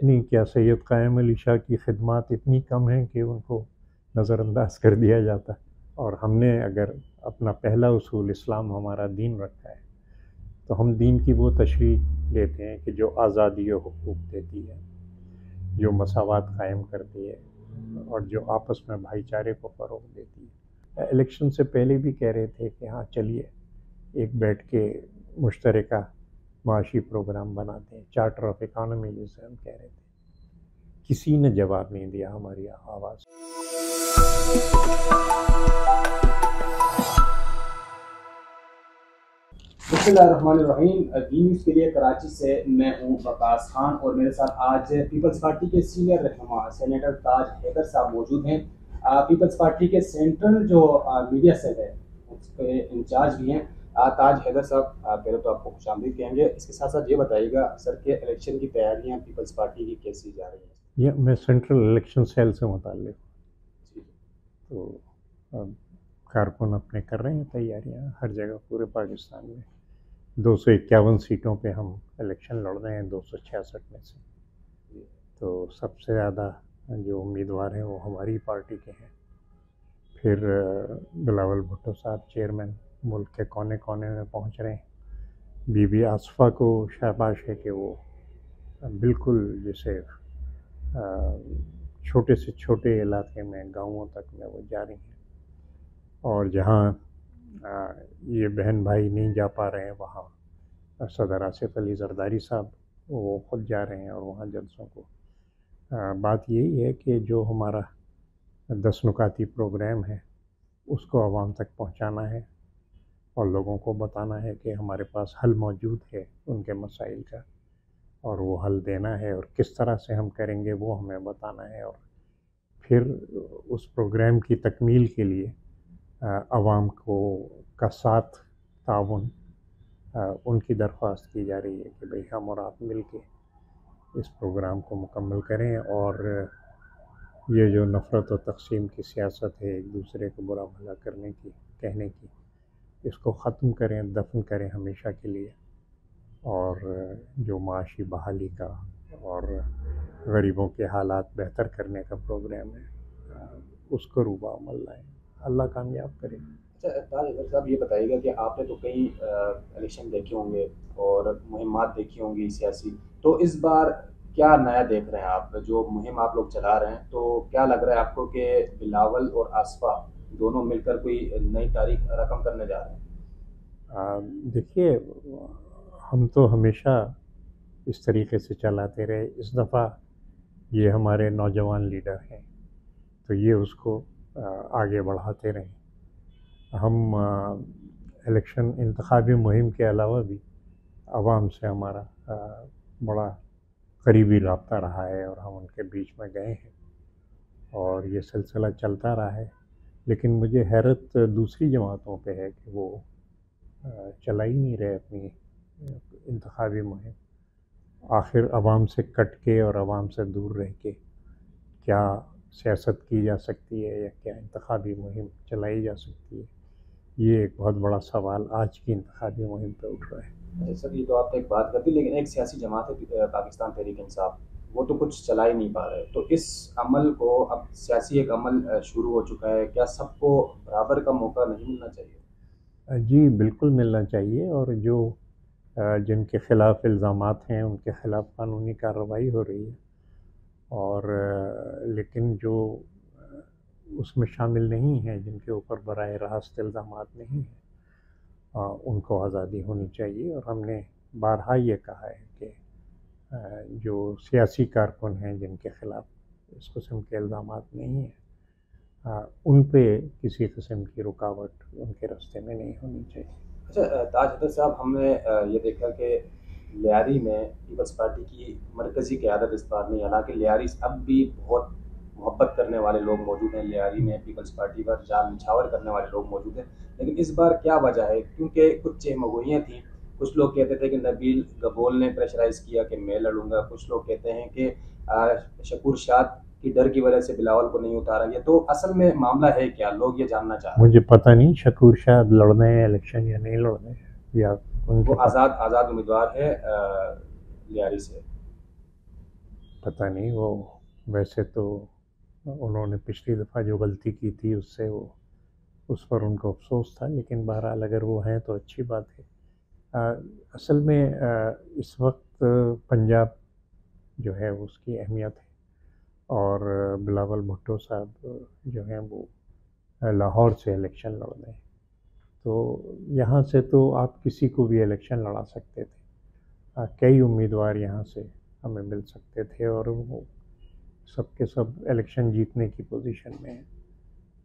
نہیں کیا سید قائم علی شاہ کی خدمات اتنی کم ہیں کہ ان کو نظر انداز کر دیا جاتا ہے، اور ہم نے اگر اپنا پہلا اصول اسلام ہمارا دین رکھا ہے تو ہم دین کی وہ تشریح دیتے ہیں کہ جو آزادی و حقوق دیتی ہے، جو مساوات قائم کرتی ہے، اور جو آپس میں بھائی چارے کو فروغ دیتی ہے۔ الیکشن سے پہلے بھی کہہ رہے تھے کہ ہاں چلیے ایک بیٹھ کے مشترکہ معاشی پروگرام بناتے ہیں، چارٹر آف اکانومی جسے ہم کہہ رہے تھے۔ کسی نے جواب نہیں دیا ہماری آواز۔ بسم اللہ الرحمن الرحیم۔ بی نیوز کے لیے کراچی سے میں ہوں وقاص خان، اور میرے ساتھ آج پیپلز پارٹی کے سینئر رہنما سینیٹر تاج حیدر صاحب موجود ہیں۔ پیپلز پارٹی کے سینٹرل جو میڈیا سیل ہے اس کے انچارج بھی ہیں تاج حیدر صاحب۔ پہلے تو آپ کو خوش آمدید کہیں گے، اس کے ساتھ ساتھ یہ بتائیے گا سر کہ الیکشن کی تیاریاں پیپلز پارٹی کی کیسی جا رہی ہیں؟ یہ میں سینٹرل الیکشن سیل سے متعلق ہوں، تو کارکن اپنے کر رہے ہیں تیاریاں ہر جگہ پورے پاکستان میں۔ 251 سیٹوں پہ ہم الیکشن لڑ رہے ہیں 266 میں سے، تو سب سے زیادہ جو امیدوار ہیں وہ ہماری پارٹی کے ہیں۔ پھر بلاول بھٹو صاحب چیئرمین ملک کے کونے کونے میں پہنچ رہے ہیں۔ بی بی آصفہ کو شاباش ہے کہ وہ بالکل جیسے چھوٹے سے چھوٹے علاقے میں گاؤں تک میں وہ جا رہی ہیں، اور جہاں یہ بہن بھائی نہیں جا پا رہے ہیں وہاں صدر آصف علی زرداری صاحب وہ خود جا رہے ہیں اور وہاں جلسوں کو۔ بات یہی ہے کہ جو ہمارا 10 نکاتی پروگرام ہے اس کو عوام تک پہنچانا ہے، اور لوگوں کو بتانا ہے کہ ہمارے پاس حل موجود ہے ان کے مسائل کا، اور وہ حل دینا ہے، اور کس طرح سے ہم کریں گے وہ ہمیں بتانا ہے۔ اور پھر اس پروگرام کی تکمیل کے لیے عوام کا ساتھ تعاون ان کی درخواست کی جا رہی ہے کہ بھئی ہم اور آپ مل کے اس پروگرام کو مکمل کریں، اور یہ جو نفرت و تقسیم کی سیاست ہے ایک دوسرے کو برا بھلا کرنے کی کہنے کی، اس کو ختم کریں، دفن کریں ہمیشہ کے لیے، اور جو معاشی بحالی کا اور غریبوں کے حالات بہتر کرنے کا پروگرام ہے اس کو روبہ عمل لائیں۔ اللہ کامیاب کرے۔ اچھا تاج حیدر صاحب یہ بتائیے گا کہ آپ نے تو کئی الیکشن دیکھے ہوں گے اور مہمات دیکھی ہوں گی سیاسی، تو اس بار کیا نیا دیکھ رہے ہیں آپ؟ جو مہم آپ لوگ چلا رہے ہیں تو کیا لگ رہا ہے آپ کو کہ بلاول اور آصفہ دونوں مل کر کوئی نئی تاریخ رقم کرنے جا رہے ہیں؟ دیکھیے ہم تو ہمیشہ اس طریقے سے چلاتے رہے، اس دفعہ یہ ہمارے نوجوان لیڈر ہیں تو یہ اس کو آگے بڑھاتے رہیں۔ ہم الیکشن انتخابی مہم کے علاوہ بھی عوام سے ہمارا بڑا قریبی رابطہ رہا ہے، اور ہم ان کے بیچ میں گئے ہیں، اور یہ سلسلہ چلتا رہا ہے۔ لیکن مجھے حیرت دوسری جماعتوں پہ ہے کہ وہ چلا ہی نہیں رہے اپنی انتخابی مہم۔ آخر عوام سے کٹ کے اور عوام سے دور رہ کے کیا سیاست کی جا سکتی ہے، یا کیا انتخابی مہم چلائی جا سکتی ہے؟ یہ ایک بہت بڑا سوال آج کی انتخابی مہم پہ اٹھ رہا ہے۔ سر یہ تو آپ نے ایک بات کر دی، لیکن ایک سیاسی جماعت ہے پاکستان تحریک انصاف، وہ تو کچھ چلا ہی نہیں پا رہے، تو اس عمل کو اب سیاسی ایک عمل شروع ہو چکا ہے، کیا سب کو برابر کا موقع نہیں ملنا چاہیے؟ جی بالکل ملنا چاہیے، اور جو جن کے خلاف الزامات ہیں ان کے خلاف قانونی کارروائی ہو رہی ہے، اور لیکن جو اس میں شامل نہیں ہیں، جن کے اوپر براہ راست الزامات نہیں ہیں، ان کو آزادی ہونی چاہیے۔ اور ہم نے بارہا یہ کہا ہے کہ جو سیاسی کارکن ہیں جن کے خلاف اس قسم کے الزامات نہیں ہیں، ان پہ کسی قسم کی رکاوٹ ان کے راستے میں نہیں ہونی چاہیے۔ اچھا تاج حیدر صاحب، ہم نے یہ دیکھا کہ لیاری میں پیپلز پارٹی کی مرکزی قیادت اس بار نہیں، حالانکہ لیاری اب بھی بہت محبت کرنے والے لوگ موجود ہیں، لیاری میں پیپلز پارٹی پر جان نچھاور کرنے والے لوگ موجود ہیں، لیکن اس بار کیا وجہ ہے؟ کیونکہ کچھ چہمگوئیاں تھیں، کچھ لوگ کہتے تھے کہ نبیل گبول نے پریشرائز کیا کہ میں لڑوں گا، کچھ لوگ کہتے ہیں کہ شکور شاد کی ڈر کی وجہ سے بلاول کو نہیں اتارا گیا، تو اصل میں معاملہ ہے کیا؟ لوگ یہ جاننا چاہ رہے ہیں۔ مجھے پتہ نہیں شکور شاد لڑنے ہیں الیکشن یا نہیں لڑنے ہیں، یا وہ آزاد امیدوار ہے لیاری سے۔ پتہ نہیں، وہ ویسے تو انہوں نے پچھلی دفعہ جو غلطی کی تھی اس سے وہ اس پر ان کو افسوس تھا، لیکن بہرحال اگر وہ ہیں تو اچھی بات ہے۔ اصل میں اس وقت پنجاب جو ہے اس کی اہمیت ہے، اور بلاول بھٹو صاحب جو ہیں وہ لاہور سے الیکشن لڑ رہے ہیں، تو یہاں سے تو آپ کسی کو بھی الیکشن لڑا سکتے تھے، کئی امیدوار یہاں سے ہمیں مل سکتے تھے اور وہ سب کے سب الیکشن جیتنے کی پوزیشن میں ہیں۔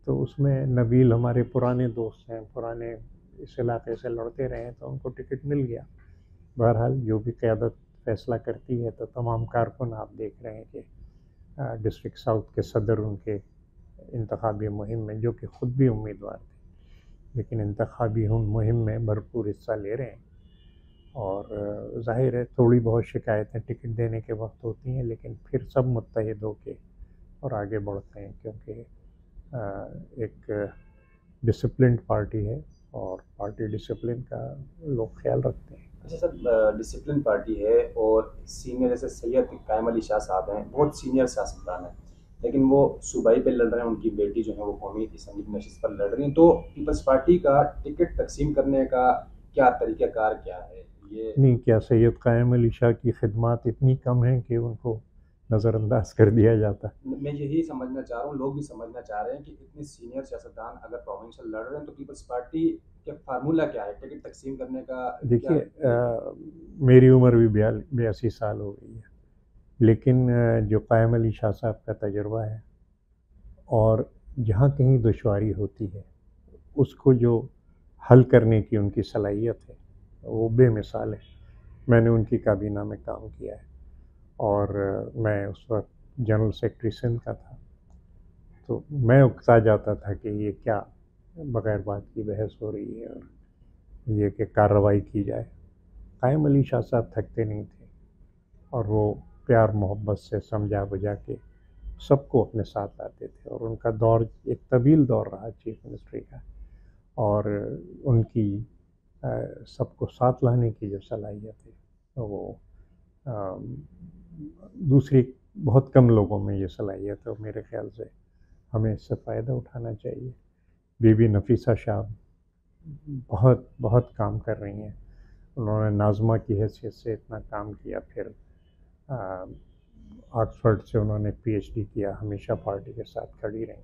تو اس میں نبیل ہمارے پرانے دوست ہیں، پرانے اس علاقے سے لڑتے رہے ہیں، تو ان کو ٹکٹ مل گیا۔ بہرحال جو بھی قیادت فیصلہ کرتی ہے، تو تمام کارکن آپ دیکھ رہے ہیں کہ ڈسٹرکٹ ساؤتھ کے صدر ان کے انتخابی مہم میں، جو کہ خود بھی امیدوار تھے، لیکن انتخابی مہم میں بھرپور حصہ لے رہے ہیں۔ اور ظاہر ہے تھوڑی بہت شکایتیں ٹکٹ دینے کے وقت ہوتی ہیں، لیکن پھر سب متحد ہو کے اور آگے بڑھتے ہیں، کیونکہ ایک ڈسپلنڈ پارٹی ہے اور پارٹی ڈسپلن کا لوگ خیال رکھتے ہیں۔ اچھا سر، ڈسپلن پارٹی ہے اور سینئر جیسے سید قائم علی شاہ صاحب ہیں، بہت سینئر سیاستدان ہیں، لیکن وہ صوبائی پہ لڑ رہے ہیں، ان کی بیٹی جو ہے وہ قومی اسمبلی کی نشست پر لڑ رہی ہیں، تو پیپلز پارٹی کا ٹکٹ تقسیم کرنے کا کیا طریقہ کار کیا ہے؟ یہ نہیں، کیا سید قائم علی شاہ کی خدمات اتنی کم ہیں کہ ان کو نظر انداز کر دیا جاتا ہے؟ میں یہی سمجھنا چاہ رہا ہوں، لوگ بھی سمجھنا چاہ رہے ہیں کہ اتنے سینئر سیاستدان اگر پروونشل لڑ رہے ہیں تو پیپلز پارٹی کے فارمولہ کیا ہے ٹکٹ تقسیم کرنے کا؟ دیکھیے، میری عمر بھی 82 سال ہو گئی ہے، لیکن جو قائم علی شاہ صاحب کا تجربہ ہے اور جہاں کہیں دشواری ہوتی ہے اس کو جو حل کرنے کی ان کی صلاحیت ہے وہ بے مثال ہے۔ میں نے ان کی کابینہ میں کام کیا ہے، اور میں اس وقت جنرل سیکرٹری سندھ کا تھا، تو میں اکتا جاتا تھا کہ یہ کیا بغیر بات کی بحث ہو رہی ہے، اور یہ کہ کارروائی کی جائے۔ قائم علی شاہ صاحب تھکتے نہیں تھے، اور وہ پیار محبت سے سمجھا بجھا کے سب کو اپنے ساتھ لاتے تھے، اور ان کا دور ایک طویل دور رہا چیف منسٹری کا، اور ان کی سب کو ساتھ لانے کی جو صلاحیت ہے وہ دوسری بہت کم لوگوں میں یہ صلاحیت ہے، اور میرے خیال سے ہمیں اس سے فائدہ اٹھانا چاہیے۔ بی بی نفیسہ شاہ بہت بہت کام کر رہی ہیں، انہوں نے ناظمہ کی حیثیت سے اتنا کام کیا، پھر آکسفورڈ سے انہوں نے پی ایچ ڈی کیا، ہمیشہ پارٹی کے ساتھ کھڑی رہیں،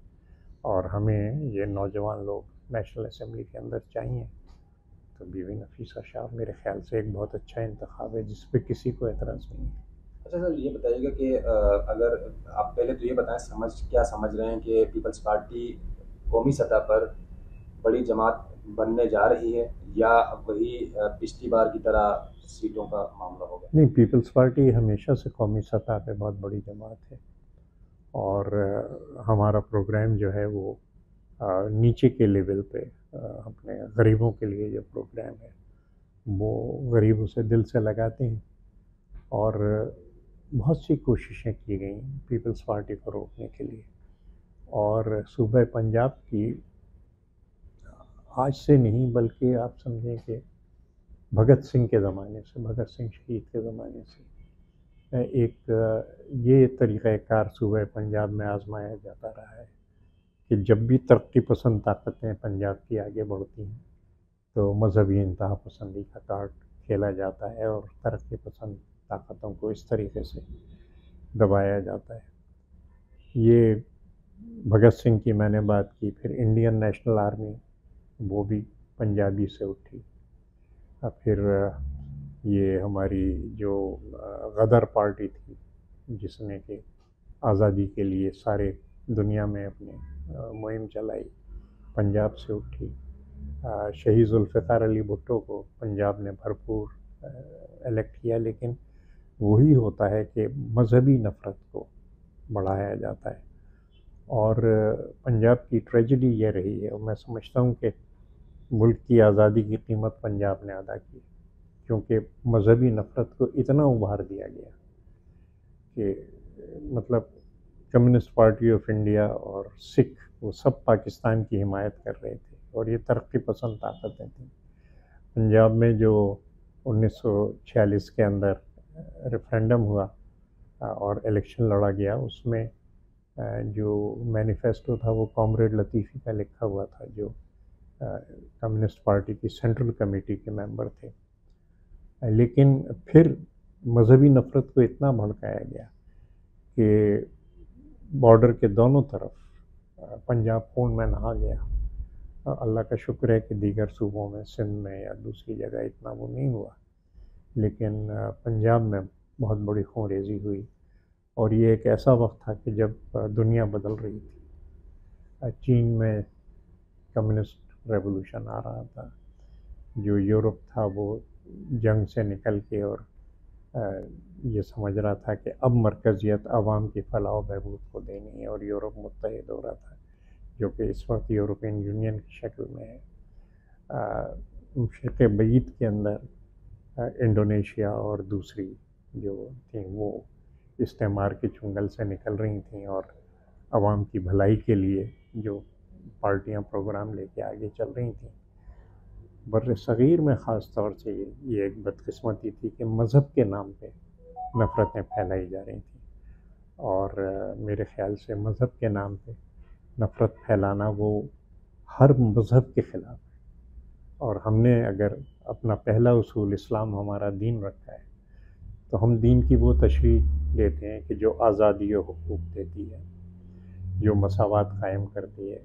اور ہمیں یہ نوجوان لوگ نیشنل اسمبلی کے اندر چاہیے۔ تو بی بی نفیسہ شاہ میرے خیال سے ایک بہت اچھا انتخاب ہے جس پہ کسی کو اعتراض نہیں ہے۔ اچھا سر، یہ بتائیے گا کہ اگر آپ پہلے تو یہ بتائیں کیا سمجھ رہے ہیں کہ پیپلز پارٹی قومی سطح پر بڑی جماعت بننے جا رہی ہے، یا وہی پچھلی بار کی طرح سیٹوں کا معاملہ ہوگا؟ نہیں، پیپلز پارٹی ہمیشہ سے قومی سطح پہ بہت بڑی جماعت ہے، اور ہمارا پروگرام جو ہے وہ نیچے کے لیول پہ اپنے غریبوں کے لیے جو پروگرام ہے وہ غریبوں سے دل سے لگاتے ہیں، اور بہت سی کوششیں کی گئیں پیپلز پارٹی کو روکنے کے لیے، اور صوبہ پنجاب کی آج سے نہیں بلکہ آپ سمجھیں کہ بھگت سنگھ کے زمانے سے، بھگت سنگھ شہید کے زمانے سے ایک یہ طریقہ کار صوبہ پنجاب میں آزمایا جاتا رہا ہے کہ جب بھی ترقی پسند طاقتیں پنجاب کی آگے بڑھتی ہیں تو مذہبی انتہا پسندی کا کارڈ کھیلا جاتا ہے، اور ترقی پسند طاقتوں کو اس طریقے سے دبایا جاتا ہے۔ یہ بھگت سنگھ کی میں نے بات کی، پھر انڈین نیشنل آرمی وہ بھی پنجابی سے اٹھی، پھر یہ ہماری جو غدر پارٹی تھی جس نے کہ آزادی کے لیے سارے دنیا میں اپنے مہم چلائی، پنجاب سے اٹھی۔ شہید ذوالفقار علی بھٹو کو پنجاب نے بھرپور الیکٹ کیا، لیکن وہی ہوتا ہے کہ مذہبی نفرت کو بڑھایا جاتا ہے، اور پنجاب کی ٹریجڈی یہ رہی ہے، اور میں سمجھتا ہوں کہ ملک کی آزادی کی قیمت پنجاب نے ادا کی، کیونکہ مذہبی نفرت کو اتنا ابھار دیا گیا کہ مطلب کمیونسٹ پارٹی آف انڈیا اور سکھ وہ سب پاکستان کی حمایت کر رہے تھے، اور یہ ترقی پسند طاقتیں تھیں۔ پنجاب میں جو 1946 کے اندر ریفرینڈم ہوا اور الیکشن لڑا گیا، اس میں جو مینیفیسٹو تھا وہ کامریڈ لطیفی کا لکھا ہوا تھا، جو کمیونسٹ پارٹی کی سینٹرل کمیٹی کے ممبر تھے. لیکن پھر مذہبی نفرت کو اتنا بھڑکایا گیا کہ بارڈر کے دونوں طرف پنجاب خون میں نہا گیا. اللہ کا شکر ہے کہ دیگر صوبوں میں، سندھ میں یا دوسری جگہ اتنا وہ نہیں ہوا، لیکن پنجاب میں بہت بڑی خون ریزی ہوئی. اور یہ ایک ایسا وقت تھا کہ جب دنیا بدل رہی تھی. چین میں کمیونسٹ ریولوشن آ رہا تھا، جو یورپ تھا وہ جنگ سے نکل کے اور یہ سمجھ رہا تھا کہ اب مرکزیت عوام کی فلاح و بہبود کو دینی ہے، اور یورپ متحد ہو رہا تھا، جو کہ اس وقت یورپین یونین کی شکل میں ہے. مشرق بعید کے اندر انڈونیشیا اور دوسری جو تھیں وہ استعمار کے چنگل سے نکل رہی تھیں، اور عوام کی بھلائی کے لیے جو پارٹیاں پروگرام لے کے آگے چل رہی تھیں. بر صغیر میں خاص طور سے یہ ایک بدقسمتی تھی کہ مذہب کے نام پہ نفرتیں پھیلائی جا رہی تھیں، اور میرے خیال سے مذہب کے نام پہ نفرت پھیلانا وہ ہر مذہب کے خلاف ہے. اور ہم نے اگر اپنا پہلا اصول اسلام ہمارا دین رکھا ہے، تو ہم دین کی وہ تشریح دیتے ہیں کہ جو آزادی و حقوق دیتی ہے، جو مساوات قائم کرتی ہے،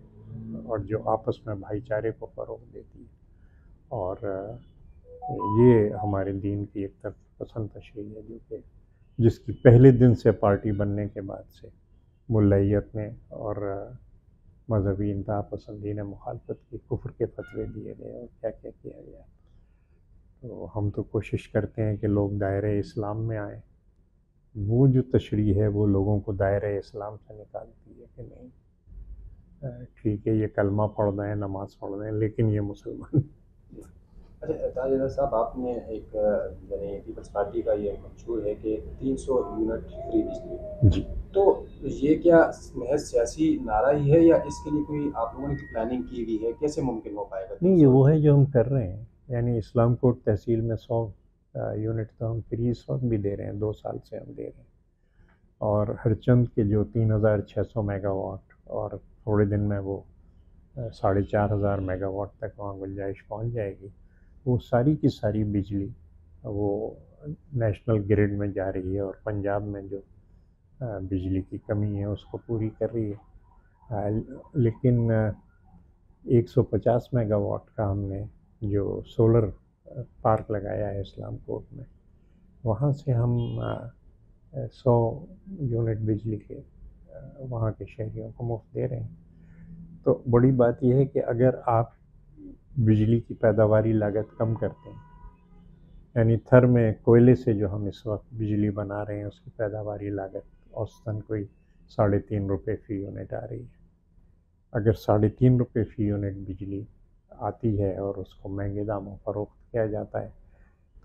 اور جو آپس میں بھائی چارے کو فروغ دیتی ہے. اور یہ ہمارے دین کی ایک طرف پسند تشریح ہے، جو کہ جس کی پہلے دن سے پارٹی بننے کے بعد سے ملائیت نے اور مذہبی انتہا پسندی نے مخالفت کی، کفر کے فتوے دیے گئے اور کیا کیا کیا گیا. تو ہم تو کوشش کرتے ہیں کہ لوگ دائرۂ اسلام میں آئیں. وہ جو تشریح ہے وہ لوگوں کو دائرۂ اسلام سے نکالتی ہے کہ نہیں ٹھیک ہے یہ کلمہ پڑھ رہے ہیں، نماز پڑھ رہے ہیں، لیکن یہ مسلمان. اچھا تاج صاحب، آپ نے ایک یعنی پیپلز پارٹی کا یہ منشور ہے کہ 300 یونٹ فری بجلی، جی. تو یہ کیا محض سیاسی نعرہ ہی ہے یا اس کے لیے کوئی آپ لوگوں نے پلاننگ کی ہوئی ہے؟ کیسے ممکن ہو پائے گا؟ نہیں، یہ وہ ہے جو ہم کر رہے ہیں. یعنی اسلام کوٹ تحصیل میں 100 یونٹ تو ہم فری اس وقت بھی دے رہے ہیں، 2 سال سے ہم دے رہے ہیں. اور ہر چند کے جو 3600 میگا واٹ، اور تھوڑے دن میں وہ 4500 میگا واٹ تک وہاں گنجائش پہنچ جائے گی. وہ ساری کی ساری بجلی وہ نیشنل گریڈ میں جا رہی ہے، اور پنجاب میں جو بجلی کی کمی ہے اس کو پوری کر رہی ہے. لیکن 150 میگا واٹ کا ہم نے جو سولر پارک لگایا ہے اسلام کوٹ میں، وہاں سے ہم 100 یونٹ بجلی کے وہاں کے شہریوں کو مفت دے رہے ہیں. تو بڑی بات یہ ہے کہ اگر آپ بجلی کی پیداواری لاگت کم کرتے ہیں، یعنی تھر میں کوئلے سے جو ہم اس وقت بجلی بنا رہے ہیں اس کی پیداواری لاگت اوسطاً کوئی 3.5 روپے فی یونٹ آ رہی ہے. اگر 3.5 روپے فی یونٹ بجلی آتی ہے اور اس کو مہنگے داموں فروخت کیا جاتا ہے،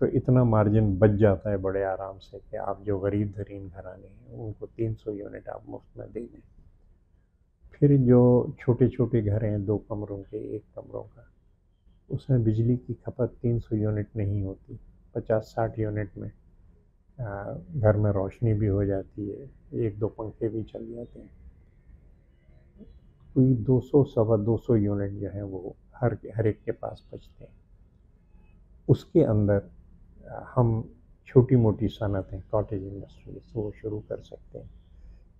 تو اتنا مارجن بچ جاتا ہے بڑے آرام سے کہ آپ جو غریب ترین گھرانے ہیں ان کو 300 یونٹ آپ مفت میں دے دیں. پھر جو چھوٹے چھوٹے گھر ہیں 2 کمروں کے، 1 کمروں کا، اس میں بجلی کی کھپت 300 یونٹ نہیں ہوتی، 50-60 یونٹ میں گھر میں روشنی بھی ہو جاتی ہے، 1-2 پنکھے بھی چل جاتے ہیں. کوئی 200-250 یونٹ جو ہیں وہ ہر ایک کے پاس بچتے ہیں. اس کے اندر ہم چھوٹی موٹی صنعتیں، کاٹیج انڈسٹریز وہ شروع کر سکتے ہیں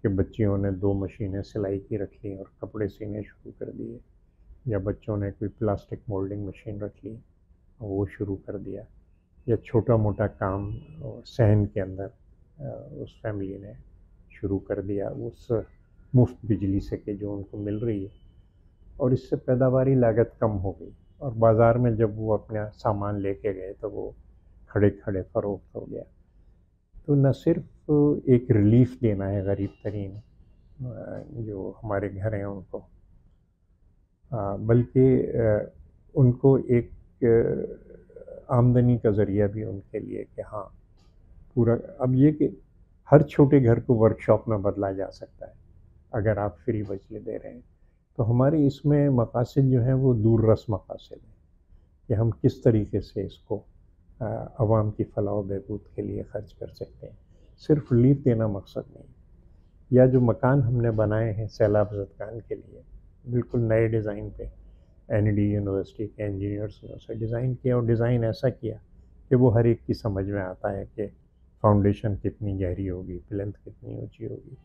کہ بچیوں نے 2 مشینیں سلائی کی رکھ لیں اور کپڑے سینے شروع کر دیے، یا بچوں نے کوئی پلاسٹک مولڈنگ مشین رکھ لی وہ شروع کر دیا، یا چھوٹا موٹا کام صحن کے اندر اس فیملی نے شروع کر دیا اس مفت بجلی سے کہ جو ان کو مل رہی ہے. اور اس سے پیداواری لاگت کم ہو گئی، اور بازار میں جب وہ اپنا سامان لے کے گئے تو وہ کھڑے کھڑے فروخت ہو گیا. تو نہ صرف ایک ریلیف دینا ہے غریب ترین جو ہمارے گھر ہیں ان کو، بلکہ ان کو ایک آمدنی کا ذریعہ بھی ان کے لیے کہ ہاں پورا. اب یہ کہ ہر چھوٹے گھر کو ورک شاپ میں بدلا جا سکتا ہے اگر آپ فری بجلی دے رہے ہیں. تو ہمارے اس میں مقاصد جو ہیں وہ دور رس مقاصد ہیں کہ ہم کس طریقے سے اس کو عوام کی فلاح و بہبود کے لیے خرچ کر سکتے ہیں. صرف ریلیف دینا مقصد نہیں. یا جو مکان ہم نے بنائے ہیں سیلاب زدگان کے لیے، بالکل نئے ڈیزائن پہ این ڈی یونیورسٹی کے انجینئرس نے اسے ڈیزائن کیا، اور ڈیزائن ایسا کیا کہ وہ ہر ایک کی سمجھ میں آتا ہے کہ فاؤنڈیشن کتنی گہری ہوگی، پلنتھ کتنی اونچی ہوگی.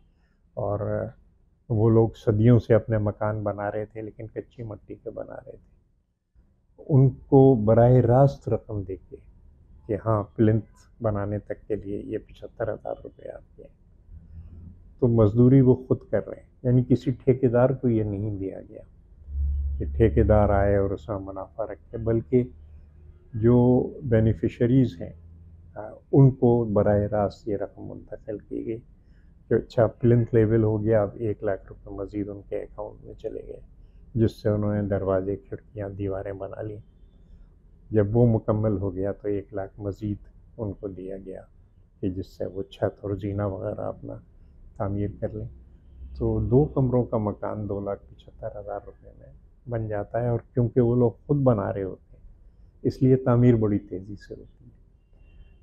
اور وہ لوگ صدیوں سے اپنے مکان بنا رہے تھے لیکن کچی مٹی کے بنا رہے تھے. ان کو براہ راست رقم دے کے کہ ہاں پلنتھ بنانے تک کے لیے یہ 75,000 روپے آپ کے ہیں، تو مزدوری وہ خود کر رہے ہیں. یعنی کسی ٹھیکیدار کو یہ نہیں دیا گیا کہ ٹھیکیدار آئے اور اس میں منافع رکھے، بلکہ جو بینیفیشریز ہیں ان کو براہ راست یہ رقم منتقل کی گئی کہ اچھا پلنتھ لیول ہو گیا، اب 1,00,000 روپے مزید ان کے اکاؤنٹ میں چلے گئے، جس سے انہوں نے دروازے، کھڑکیاں، دیواریں بنا لی. جب وہ مکمل ہو گیا تو 1,00,000 مزید ان کو دیا گیا کہ جس سے وہ چھت اور زینہ وغیرہ اپنا تعمیر کر لیں. تو 2 کمروں کا مکان 2,75,000 روپے میں بن جاتا ہے. اور کیونکہ وہ لوگ خود بنا رہے ہوتے ہیں اس لیے تعمیر بڑی تیزی سے ہوتی ہے.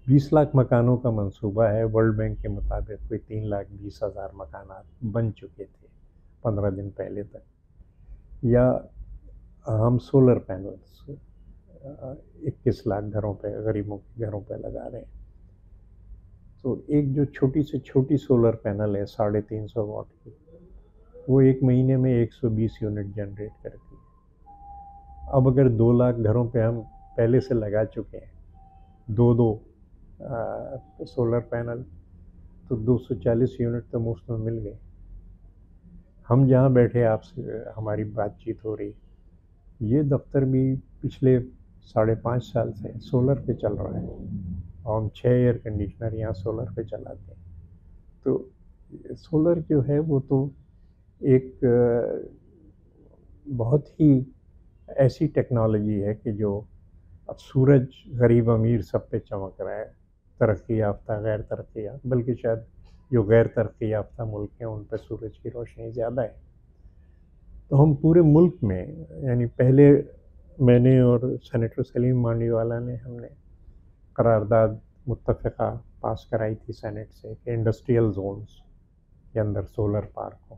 20 لاکھ مکانوں کا منصوبہ ہے. ورلڈ بینک کے مطابق کوئی 3,20,000 مکانات بن چکے تھے 15 دن پہلے تک. یا ہم سولر پینلز 21 لاکھ گھروں پہ، غریبوں کے گھروں پہ لگا رہے ہیں. تو ایک جو چھوٹی سے چھوٹی سولر پینل ہے 350 واٹ کی، وہ ایک مہینے میں 120 یونٹ جنریٹ کرتی ہے. اب اگر 2 لاکھ گھروں پہ ہم پہلے سے لگا چکے ہیں 2 سولر پینل، تو 240 یونٹ تو مفت میں مل گئے. ہم جہاں بیٹھے آپ سے ہماری بات چیت ہو رہی، یہ دفتر بھی پچھلے 5.5 سال سے سولر پہ چل رہا ہے، اور ہم 6 ایئر کنڈیشنر یہاں سولر پہ چلاتے ہیں. تو سولر جو ہے وہ تو ایک بہت ہی ایسی ٹیکنالوجی ہے کہ جو اب سورج غریب امیر سب پہ چمک رہا ہے، ترقی یافتہ، غیر ترقی یافتہ، بلکہ شاید جو غیر ترقی یافتہ ملک ہیں ان پہ سورج کی روشنی زیادہ ہے. تو ہم پورے ملک میں، یعنی پہلے میں نے اور سینیٹر سلیم مانڈی والا نے ہم نے قرارداد متفقہ پاس کرائی تھی سینٹ سے کہ انڈسٹریل زونز کے اندر سولر پارک ہو،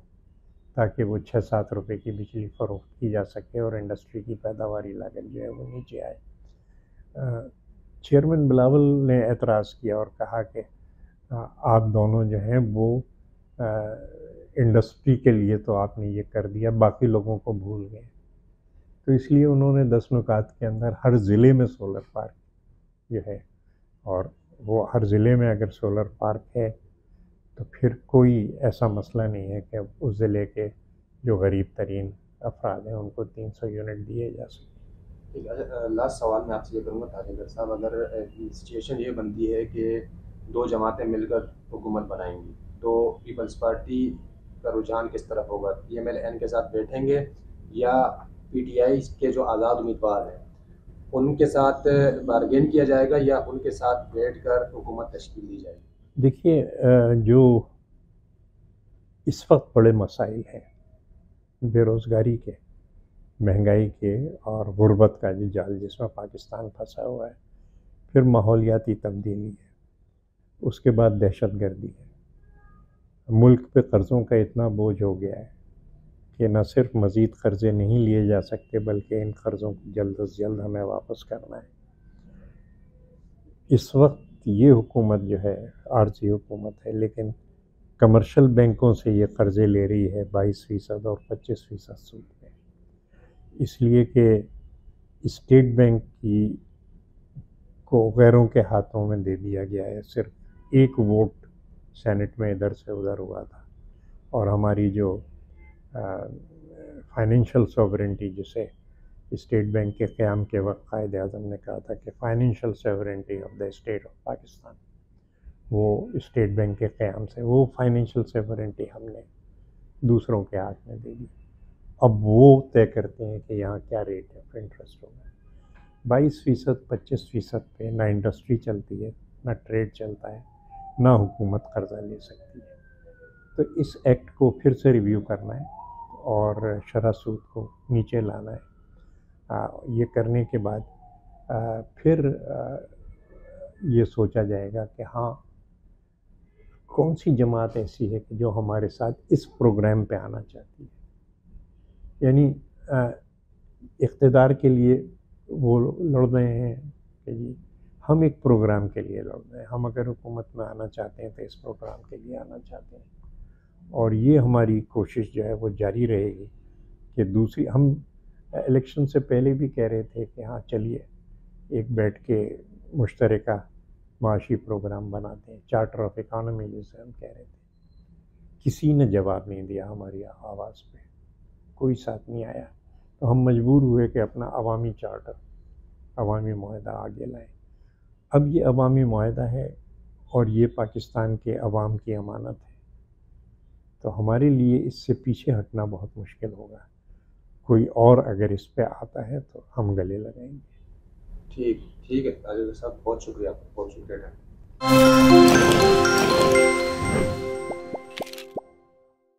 تاکہ وہ 6-7 روپے کی بجلی فروخت کی جا سکے اور انڈسٹری کی پیداواری لاگت جو ہے وہ نیچے آئے. چیئرمین بلاول نے اعتراض کیا اور کہا کہ آپ دونوں جو ہیں وہ انڈسٹری کے لیے تو آپ نے یہ کر دیا، باقی لوگوں کو بھول گئے. تو اس لیے انہوں نے 10 نکات کے اندر ہر ضلع میں سولر پارک جو ہے، اور وہ ہر ضلع میں اگر سولر پارک ہے تو پھر کوئی ایسا مسئلہ نہیں ہے کہ اس ضلع کے جو غریب ترین افراد ہیں ان کو 300 یونٹ دیے جا سکیں. لاسٹ سوال میں آپ سے یہ کروں گا تاجر صاحب، اگر سچویشن یہ بنتی ہے کہ 2 جماعتیں مل کر حکومت بنائیں گی تو پیپلز پارٹی کا رجحان کس طرف ہوگا؟ پی ایم ایل این کے ساتھ بیٹھیں گے یا پی ٹی آئی کے جو آزاد امیدوار ہیں ان کے ساتھ بارگین کیا جائے گا یا ان کے ساتھ بیٹھ کر حکومت تشکیل دی جائے گی؟ دیکھیے، جو اس وقت بڑے مسائل ہیں بے روزگاری کے، مہنگائی کے اور غربت کا جو جال جس میں پاکستان پھنسا ہوا ہے، پھر ماحولیاتی تبدیلی ہے، اس کے بعد دہشت گردی ہے. ملک پہ قرضوں کا اتنا بوجھ ہو گیا ہے کہ نہ صرف مزید قرضے نہیں لیے جا سکتے بلکہ ان قرضوں کو جلد از جلد ہمیں واپس کرنا ہے. اس وقت یہ حکومت جو ہے عارضی حکومت ہے، لیکن کمرشل بینکوں سے یہ قرضے لے رہی ہے 22% اور 25% سود پہ، اس لیے کہ اسٹیٹ بینک کو غیروں کے ہاتھوں میں دے دیا گیا ہے. صرف 1 ووٹ سینٹ میں ادھر سے ادھر ہوا تھا، اور ہماری جو فائنینشیل سوورنٹی جسے اسٹیٹ بینک کے قیام کے وقت قائد اعظم نے کہا تھا کہ financial sovereignty of the state of Pakistan, وہ اسٹیٹ بینک کے قیام سے وہ فائنینشیل سوورنٹی ہم نے دوسروں کے ہاتھ میں دے دی. اب وہ طے کرتے ہیں کہ یہاں کیا ریٹ آف انٹرسٹ ہوگا. 22%، 25% پہ نہ انڈسٹری چلتی ہے، نہ ٹریڈ چلتا ہے، نہ حکومت قرضہ لے سکتی ہے. تو اس ایکٹ کو پھر سے ریویو کرنا ہے اور شرح سود کو نیچے لانا ہے. یہ کرنے کے بعد پھر یہ سوچا جائے گا کہ ہاں کون سی جماعت ایسی ہے کہ جو ہمارے ساتھ اس پروگرام پہ آنا چاہتی ہے؟ یعنی اقتدار کے لیے وہ لڑ رہے ہیں کہ جی ہم ایک پروگرام کے لیے لڑ رہے ہیں، ہم اگر حکومت میں آنا چاہتے ہیں تو اس پروگرام کے لیے آنا چاہتے ہیں، اور یہ ہماری کوشش جو ہے وہ جاری رہے گی کہ دوسری، ہم الیکشن سے پہلے بھی کہہ رہے تھے کہ ہاں چلیے ایک بیٹھ کے مشترکہ معاشی پروگرام بناتے ہیں، چارٹر آف اکانومی جسے ہم کہہ رہے تھے، کسی نے جواب نہیں دیا ہماری آواز پہ، کوئی ساتھ نہیں آیا، تو ہم مجبور ہوئے کہ اپنا عوامی چارٹر، عوامی معاہدہ آگے لائیں۔ اب یہ عوامی معاہدہ ہے اور یہ پاکستان کے عوام کی امانت ہے، تو ہمارے لیے اس سے پیچھے ہٹنا بہت مشکل ہوگا۔ کوئی اور اگر اس پہ آتا ہے تو ہم گلے لگائیں گے۔ ٹھیک ہے تاجر صاحب، بہت شکریہ، بہت شکریہ۔